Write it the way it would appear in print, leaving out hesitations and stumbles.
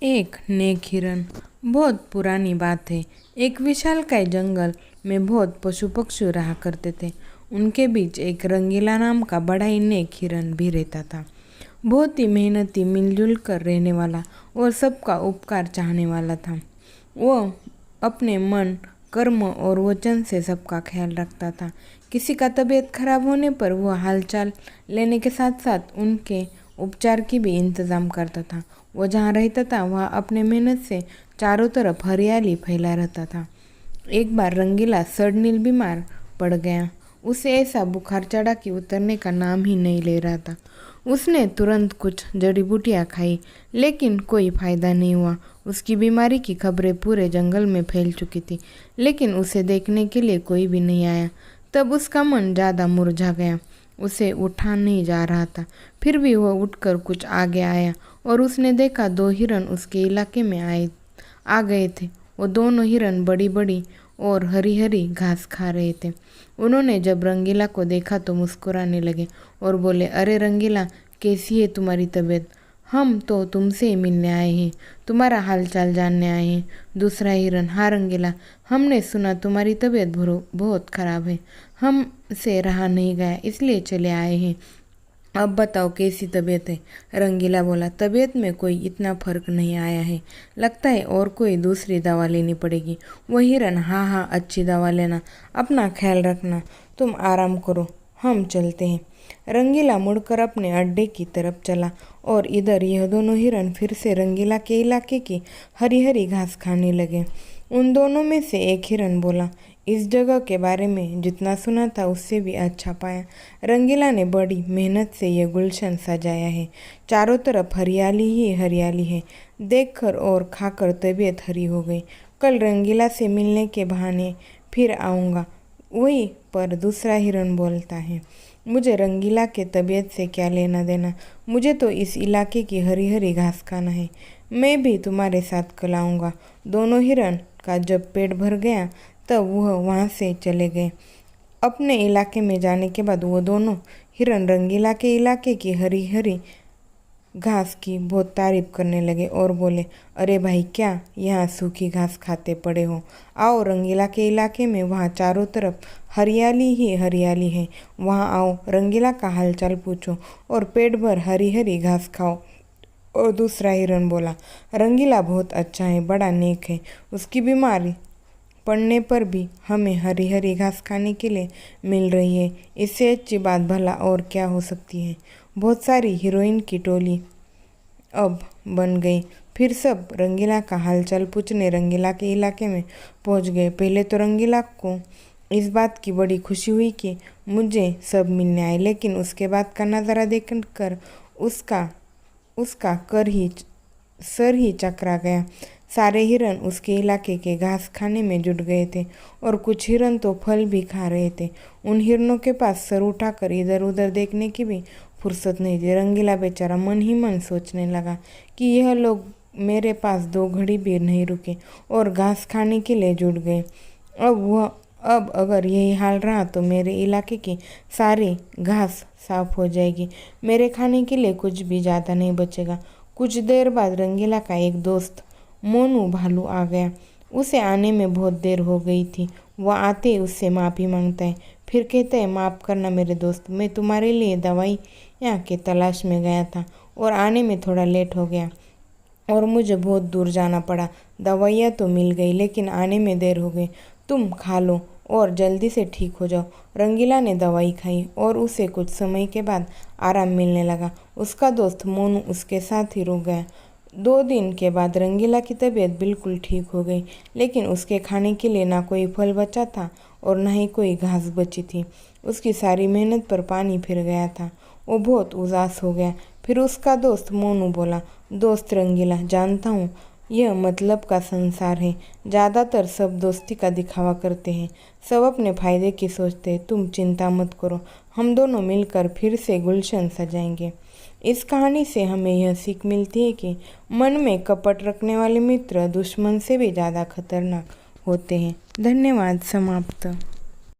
एक नेक हिरन। बहुत पुरानी बात है। एक विशालकाय जंगल में बहुत पशु पक्षी रहा करते थे। उनके बीच एक रंगीला नाम का बड़ा ही नेक हिरन भी रहता था। बहुत ही मेहनती, मिलजुल कर रहने वाला और सबका उपकार चाहने वाला था। वो अपने मन, कर्म और वचन से सबका ख्याल रखता था। किसी का तबीयत खराब होने पर वह हालचाल लेने के साथ साथ उनके उपचार की भी इंतजाम करता था। वो जहाँ रहता था वहाँ अपने मेहनत से चारों तरफ हरियाली फैला रहता था। एक बार रंगीला सड़नील बीमार पड़ गया। उसे ऐसा बुखार चढ़ा कि उतरने का नाम ही नहीं ले रहा था। उसने तुरंत कुछ जड़ी बूटियाँ खाई, लेकिन कोई फायदा नहीं हुआ। उसकी बीमारी की खबरें पूरे जंगल में फैल चुकी थी, लेकिन उसे देखने के लिए कोई भी नहीं आया। तब उसका मन ज़्यादा मुरझा गया। उसे उठा नहीं जा रहा था। फिर भी वह उठकर कुछ आगे आया और उसने देखा दो हिरन उसके इलाके में आ गए थे। वो दोनों हिरन बड़ी बड़ी और हरी हरी घास खा रहे थे। उन्होंने जब रंगीला को देखा तो मुस्कुराने लगे और बोले, अरे रंगीला, कैसी है तुम्हारी तबीयत? हम तो तुमसे ही मिलने आए हैं, तुम्हारा हालचाल जानने आए हैं। दूसरा हिरन, हाँ रंगीला, हमने सुना तुम्हारी तबीयत बहुत खराब है। हमसे रहा नहीं गया, इसलिए चले आए हैं। अब बताओ कैसी तबीयत है? रंगीला बोला, तबीयत में कोई इतना फर्क नहीं आया है, लगता है और कोई दूसरी दवा लेनी पड़ेगी। वो हिरन, हाँ हाँ, अच्छी दवा लेना, अपना ख्याल रखना, तुम आराम करो, हम चलते हैं। रंगीला मुड़कर अपने अड्डे की तरफ चला और इधर यह दोनों हिरन फिर से रंगीला के इलाके की हरी हरी घास खाने लगे। उन दोनों में से एक हिरन बोला, इस जगह के बारे में जितना सुना था उससे भी अच्छा पाया। रंगीला ने बड़ी मेहनत से यह गुलशन सजाया है। चारों तरफ हरियाली ही हरियाली है। देखकर और खाकर तबीयत हरी हो गई। कल रंगीला से मिलने के बहाने फिर आऊँगा। वही पर दूसरा हिरन बोलता है, मुझे रंगीला के तबीयत से क्या लेना देना, मुझे तो इस इलाके की हरी हरी घास खाना है। मैं भी तुम्हारे साथ कल आऊँगा। दोनों हिरन का जब पेट भर गया तब वह वहाँ से चले गए। अपने इलाके में जाने के बाद वो दोनों हिरन रंगीला के इलाके की हरी हरी घास की बहुत तारीफ करने लगे और बोले, अरे भाई, क्या यहाँ सूखी घास खाते पड़े हो? आओ रंगीला के इलाके में, वहाँ चारों तरफ हरियाली ही हरियाली है। वहाँ आओ, रंगीला का हालचाल पूछो और पेट भर हरी हरी घास खाओ। और दूसरा हिरन बोला, रंगीला बहुत अच्छा है, बड़ा नेक है, उसकी बीमारी पड़ने पर भी हमें हरी हरी घास खाने के लिए मिल रही है। इससे अच्छी बात भला और क्या हो सकती है। बहुत सारी हीरोइन की टोली अब बन गई। फिर सब रंगीला का हालचाल पूछने रंगीला के इलाके में पहुंच गए। पहले तो रंगीला को इस बात की बड़ी खुशी हुई कि मुझे सब मिलने आए, लेकिन उसके बाद का नज़ारा देखकर उसका सर ही चकरा गया। सारे हिरन उसके इलाके के घास खाने में जुट गए थे और कुछ हिरन तो फल भी खा रहे थे। उन हिरनों के पास सर उठाकर इधर उधर देखने की भी फुर्सत नहीं थी। रंगीला बेचारा मन ही मन सोचने लगा कि यह लोग मेरे पास 2 घड़ी भी नहीं रुके और घास खाने के लिए जुट गए। अब अगर यही हाल रहा तो मेरे इलाके की सारी घास साफ हो जाएगी। मेरे खाने के लिए कुछ भी ज़्यादा नहीं बचेगा। कुछ देर बाद रंगीला का एक दोस्त मोनू भालू आ गया। उसे आने में बहुत देर हो गई थी। वह आते ही उससे माफ़ी मांगता है, फिर कहता है, माफ़ करना मेरे दोस्त, मैं तुम्हारे लिए दवाइयाँ के तलाश में गया था और आने में थोड़ा लेट हो गया और मुझे बहुत दूर जाना पड़ा। दवाइयाँ तो मिल गई, लेकिन आने में देर हो गई। तुम खा लो और जल्दी से ठीक हो जाओ। रंगीला ने दवाई खाई और उसे कुछ समय के बाद आराम मिलने लगा। उसका दोस्त मोनू उसके साथ ही रुक गया। 2 दिन के बाद रंगीला की तबीयत बिल्कुल ठीक हो गई, लेकिन उसके खाने के लिए ना कोई फल बचा था और ना ही कोई घास बची थी। उसकी सारी मेहनत पर पानी फिर गया था। वो बहुत उदास हो गया। फिर उसका दोस्त मोनू बोला, दोस्त रंगीला, जानता हूँ यह मतलब का संसार है। ज़्यादातर सब दोस्ती का दिखावा करते हैं, सब अपने फायदे की सोचते हैं। तुम चिंता मत करो, हम दोनों मिलकर फिर से गुलशन सजाएंगे। इस कहानी से हमें यह सीख मिलती है कि मन में कपट रखने वाले मित्र दुश्मन से भी ज़्यादा खतरनाक होते हैं। धन्यवाद। समाप्त।